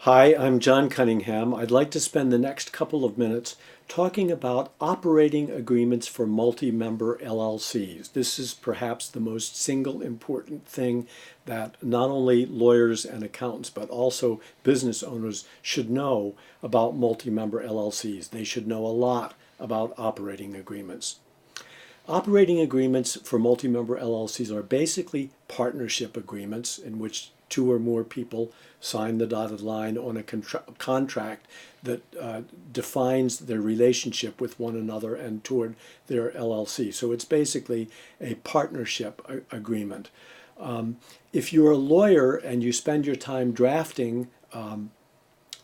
Hi, I'm John Cunningham. I'd like to spend the next couple of minutes talking about operating agreements for multi-member LLCs. This is perhaps the most single important thing that not only lawyers and accountants, but also business owners should know about multi-member LLCs. They should know a lot about operating agreements. Operating agreements for multi-member LLCs are basically partnership agreements in which two or more people sign the dotted line on a contract that defines their relationship with one another and toward their LLC. So it's basically a partnership agreement. If you're a lawyer and you spend your time drafting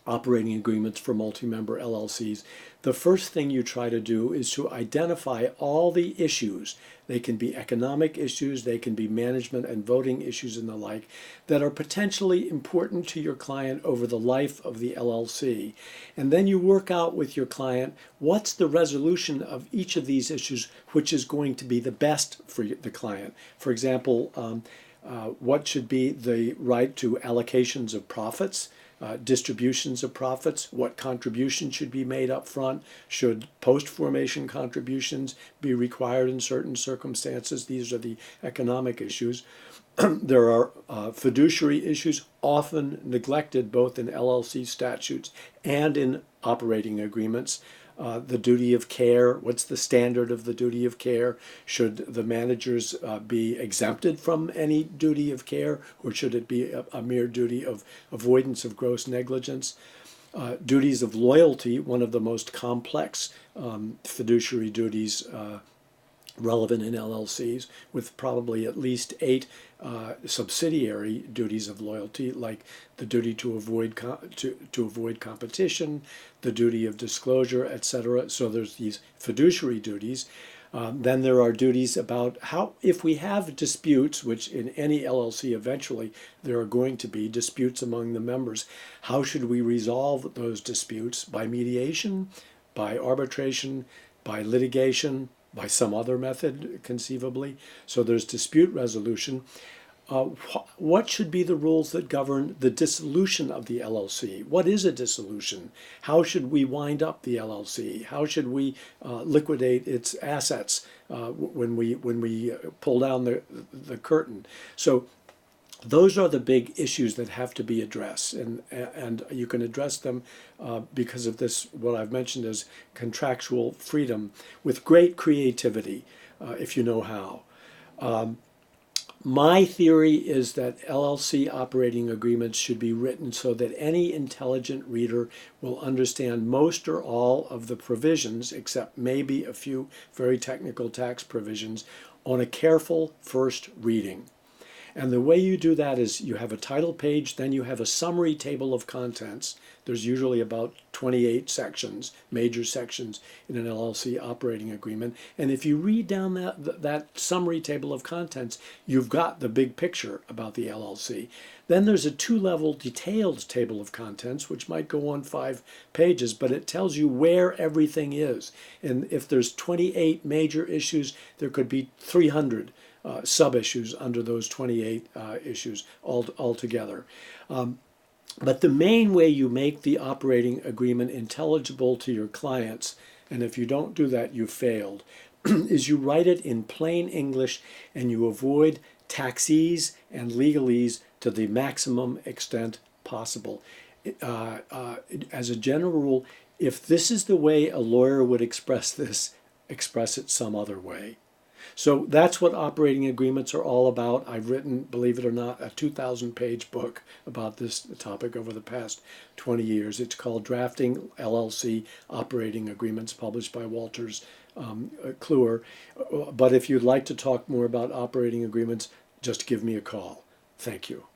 operating agreements for multi-member LLCs, the first thing you try to do is to identify all the issues. They can be economic issues, they can be management and voting issues and the like, that are potentially important to your client over the life of the LLC. And then you work out with your client what's the resolution of each of these issues which is going to be the best for the client. For example, what should be the right to allocations of profits, distributions of profits, what contributions should be made up front, should post-formation contributions be required in certain circumstances. These are the economic issues. There are fiduciary issues often neglected both in LLC statutes and in operating agreements. The duty of care, what's the standard of the duty of care? Should the managers be exempted from any duty of care, or should it be a mere duty of avoidance of gross negligence? Duties of loyalty, one of the most complex fiduciary duties relevant in LLCs, with probably at least 8 subsidiary duties of loyalty, like the duty to avoid to avoid competition, the duty of disclosure, etc. So there's these fiduciary duties. Then there are duties about how, if we have disputes, which in any LLC eventually there are going to be disputes among the members, how should we resolve those disputes? By mediation, by arbitration, by litigation, by some other method, conceivably. So there's dispute resolution. What should be the rules that govern the dissolution of the LLC? What is a dissolution? How should we wind up the LLC? How should we liquidate its assets when we pull down the curtain? So those are the big issues that have to be addressed, and you can address them because of this, what I've mentioned as contractual freedom, with great creativity, if you know how. My theory is that LLC operating agreements should be written so that any intelligent reader will understand most or all of the provisions, except maybe a few very technical tax provisions, on a careful first reading. And the way you do that is you have a title page, then you have a summary table of contents. There's usually about 28 sections, major sections in an LLC operating agreement. And if you read down that summary table of contents, you've got the big picture about the LLC. Then there's a 2-level detailed table of contents, which might go on 5 pages, but it tells you where everything is. And if there's 28 major issues, there could be 300 sub-issues under those 28 issues altogether. But the main way you make the operating agreement intelligible to your clients, and if you don't do that, you failed, is you write it in plain English and you avoid taxis and legalese to the maximum extent possible. As a general rule, if this is the way a lawyer would express this, express it some other way. So that's what operating agreements are all about. I've written, believe it or not, a 2,000-page book about this topic over the past 20 years. It's called Drafting LLC Operating Agreements, published by Wolters Kluwer. But if you'd like to talk more about operating agreements, just give me a call. Thank you.